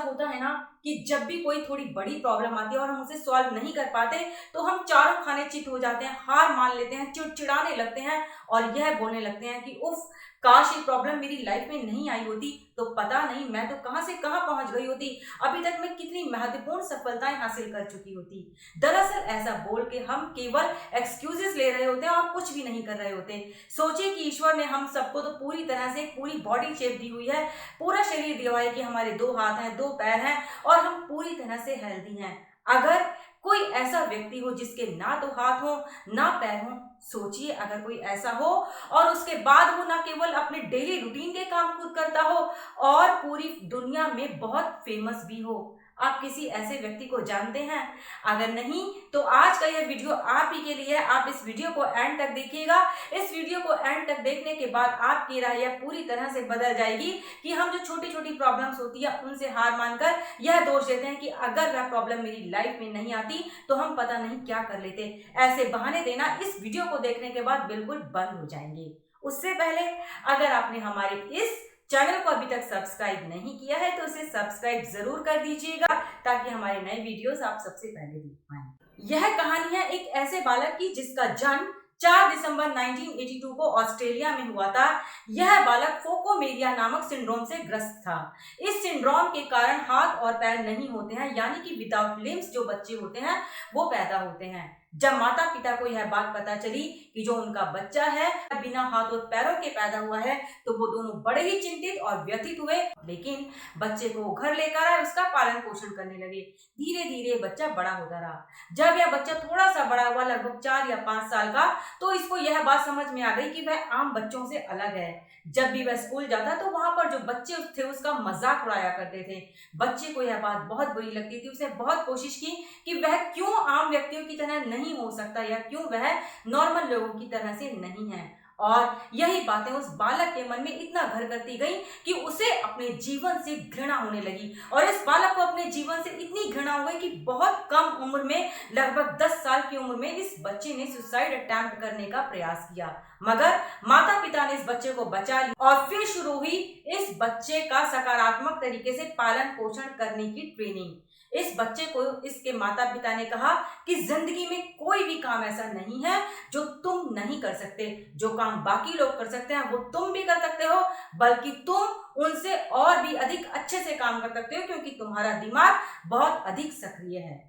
होता है ना कि जब भी कोई थोड़ी बड़ी प्रॉब्लम आती है और हम उसे सॉल्व नहीं कर पाते तो हम चारों खाने चित हो जाते हैं, हार मान लेते हैं, चिड़चिड़ाने लगते हैं और यह बोलने लगते हैं कि उफ, काश ये प्रॉब्लम मेरी लाइफ में नहीं आई होती तो पता नहीं मैं तो कहां से कहां पहुंच गई होती, अभी तक मैं कितनी महत्वपूर्ण सफलताएं हासिल कर चुकी होती। दरअसल ऐसा बोल के हम केवल एक्सक्यूजेस ले रहे होते हैं और कुछ भी नहीं कर रहे होते। सोचिए कि ईश्वर ने हम सबको तो पूरी तरह से पूरी बॉडी शेप दी हुई है, पूरा शरीर दिया हुआ है कि हमारे 2 हाथ हैं, 2 पैर हैं और हम पूरी तरह से हेल्दी हैं। अगर कोई ऐसा व्यक्ति हो जिसके ना तो हाथ हो ना पैर हो, सोचिए अगर कोई ऐसा हो और उसके बाद वो ना केवल अपने डेली रूटीन के काम खुद करता हो और पूरी दुनिया में बहुत फेमस भी हो। आप किसी ऐसे व्यक्ति को जानते हैं? अगर नहीं तो आज का यह वीडियो आप ही के लिए है। आप इस वीडियो को एंड तक देखिएगा। इस वीडियो को एंड तक देखने के बाद आपकी राय यह पूरी तरह से बदल जाएगी कि हम जो छोटी छोटी प्रॉब्लम्स होती है उनसे हार मानकर यह दोष देते हैं कि अगर वह प्रॉब्लम मेरी लाइफ में नहीं आती तो हम पता नहीं क्या कर लेते। ऐसे बहाने देना इस वीडियो को देखने के बाद बिल्कुल बंद हो जाएंगे। उससे पहले अगर आपने हमारे इस चैनल को अभी तक सब्सक्राइब नहीं किया है तो इसे सब्सक्राइब जरूर कर दीजिएगा ताकि हमारे नए वीडियोस आप सबसे पहले देख पाएं। यह कहानी है एक ऐसे बालक की जिसका जन्म 4 दिसंबर 1982 को ऑस्ट्रेलिया में हुआ था। यह बालक फोकोमेरिया नामक सिंड्रोम से ग्रस्त था। इस सिंड्रोम के कारण हाथ और पैर नहीं होते हैं, यानी कि विदाउट लिम्स जो बच्चे होते हैं वो पैदा होते हैं। जब माता पिता को यह बात पता चली कि जो उनका बच्चा है बिना हाथ और पैरों के पैदा हुआ है तो वो दोनों बड़े ही चिंतित और व्यथित हुए, लेकिन बच्चे को घर लेकर आए, उसका पालन पोषण करने लगे। धीरे धीरे बच्चा बड़ा होता रहा। जब यह बच्चा थोड़ा सा बड़ा हुआ, लगभग 4 या 5 साल का, तो इसको यह बात समझ में आ गई कि वह आम बच्चों से अलग है। जब भी वह स्कूल जाता तो वहां पर जो बच्चे थे उसका मजाक उड़ाया करते थे। बच्चे को यह बात बहुत बुरी लगती थी। उसने बहुत कोशिश की कि वह क्यों आम व्यक्तियों की तरह नहीं हो सकता या क्यों वह नॉर्मल लोगों की तरह से नहीं है। और यही बातें उस बालक के मन में इतना घर करती गई कि उसे अपने जीवन से घृणा होने लगी। और इस बालक को अपने जीवन से इतनी घृणा हो गई कि बहुत कम उम्र में, लगभग 10 साल की उम्र में, इस बच्चे ने सुसाइड अटेम्प्ट करने का प्रयास किया। मगर माता पिता ने इस बच्चे को बचा लिया और फिर शुरू हुई इस बच्चे का सकारात्मक तरीके से पालन पोषण करने की ट्रेनिंग। इस बच्चे को इसके माता पिता ने कहा कि जिंदगी में कोई भी काम ऐसा नहीं है जो तुम नहीं कर सकते। जो काम बाकी लोग कर सकते हैं वो तुम भी कर सकते हो, बल्कि तुम उनसे और भी अधिक अच्छे से काम कर सकते हो क्योंकि तुम्हारा दिमाग बहुत अधिक सक्रिय है।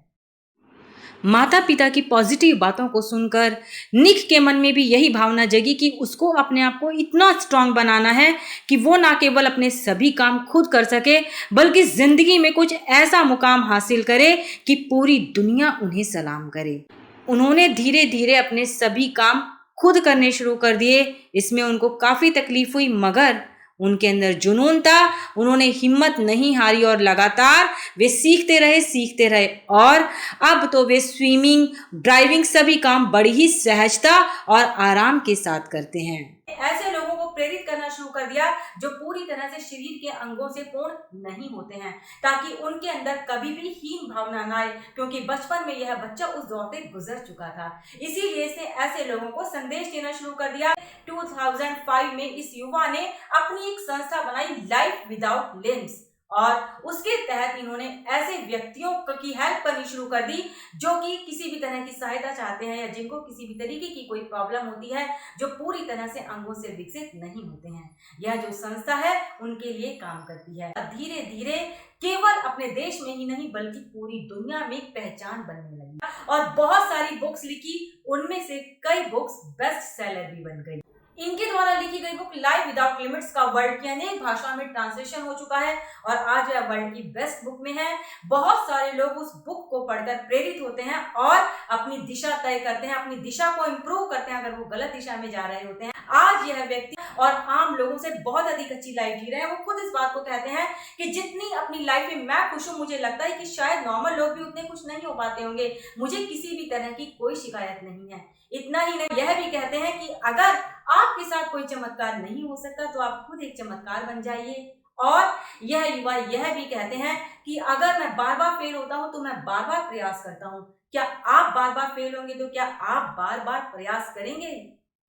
माता पिता की पॉजिटिव बातों को सुनकर निक के मन में भी यही भावना जगी कि उसको अपने आप को इतना स्ट्रांग बनाना है कि वो ना केवल अपने सभी काम खुद कर सके बल्कि जिंदगी में कुछ ऐसा मुकाम हासिल करे कि पूरी दुनिया उन्हें सलाम करे। उन्होंने धीरे धीरे अपने सभी काम खुद करने शुरू कर दिए। इसमें उनको काफ़ी तकलीफ हुई मगर उनके अंदर जुनून था। उन्होंने हिम्मत नहीं हारी और लगातार वे सीखते रहे और अब तो वे स्विमिंग, ड्राइविंग सभी काम बड़ी ही सहजता और आराम के साथ करते हैं। ऐसे लोगों को प्रेरित करना शुरू कर दिया जो पूरी तरह से शरीर के अंगों से पूर्ण नहीं होते हैं, ताकि उनके अंदर कभी भी हीन भावना ना आए, क्योंकि बचपन में यह बच्चा उस दौर से गुजर चुका था। इसीलिए इसने ऐसे लोगों को संदेश देना शुरू कर दिया। 2005 में इस युवा ने अपनी एक संस्था बनाई, लाइफ विदाउट लिम्स, और उसके तहत इन्होंने ऐसे व्यक्तियों की हेल्प करनी शुरू कर दी जो कि किसी भी तरह की सहायता चाहते हैं या जिनको किसी भी तरीके की कोई प्रॉब्लम होती है, जो पूरी तरह से अंगों से विकसित नहीं होते हैं। यह जो संस्था है उनके लिए काम करती है। धीरे धीरे केवल अपने देश में ही नहीं बल्कि पूरी दुनिया में एक पहचान बनने लगी और बहुत सारी बुक्स लिखी। उनमें से कई बुक्स बेस्ट सेलर भी बन गई। इनके द्वारा लिखी गई बुक लाइफ विदाउट लिमिट्स का वर्ल्ड की अनेक भाषाओं में ट्रांसलेशन हो चुका है और आज यह वर्ल्ड की बेस्ट बुक में है। बहुत सारे लोग उस बुक को पढ़कर प्रेरित होते हैं और अपनी दिशा तय करते हैं, अपनी दिशा को इम्प्रूव करते हैं अगर वो गलत दिशा में जा रहे होते हैं। आज यह व्यक्ति और आम लोगों से बहुत अधिक अच्छी लाइफ जी रहे हैं। वो खुद इस बात को कहते हैं कि जितनी अपनी लाइफ में मैं खुश हूँ, मुझे लगता है कि शायद नॉर्मल लोग भी उतने खुश नहीं हो पाते होंगे। मुझे किसी भी तरह की कोई शिकायत नहीं है। इतना ही नहीं, यह भी कहते हैं कि अगर आपके साथ कोई चमत्कार नहीं हो सकता तो आप खुद एक चमत्कार बन जाइए। और यह युवा यह भी कहते हैं कि अगर मैं बार बार फेल होता हूं तो मैं बार बार प्रयास करता हूं। क्या आप बार बार फेल होंगे तो क्या आप बार बार प्रयास करेंगे?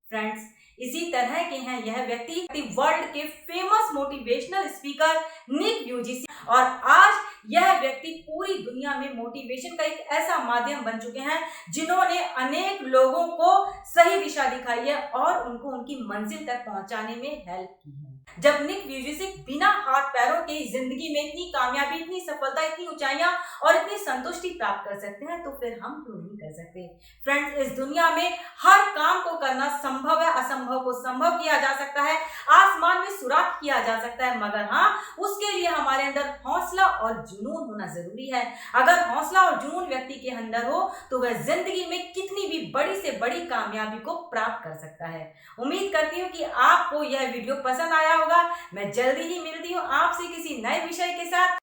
फ्रेंड्स, इसी तरह के हैं यह व्यक्ति, वर्ल्ड के फेमस मोटिवेशनल स्पीकर निक व्यूजिस, और आज यह व्यक्ति पूरी दुनिया में मोटिवेशन का एक ऐसा माध्यम बन चुके हैं जिन्होंने अनेक लोगों को सही दिशा दिखाई है और उनको उनकी मंजिल तक पहुंचाने में हेल्प की है। जब निक व्यूजेसिक बिना हाथ पैरों के जिंदगी में इतनी कामयाबी, इतनी सफलता, इतनी ऊंचाइयां और इतनी संतुष्टि प्राप्त कर सकते हैं, तो फिर हम क्यों नहीं कर सकते। फ्रेंड्स, इस दुनिया में हर काम को करना संभव है, असंभव को संभव किया जा सकता है, आसमान में सुराख किया जा सकता है, मगर हाँ, उसके लिए हमारे अंदर हौसला और जुनून होना जरूरी है। अगर हौसला और जुनून व्यक्ति के अंदर हो तो वह जिंदगी में कितनी भी बड़ी से बड़ी कामयाबी को प्राप्त कर सकता है। उम्मीद करती हूँ कि आपको यह वीडियो पसंद आया होगा। मैं जल्दी ही मिलती हूँ आपसे किसी नए विषय के साथ।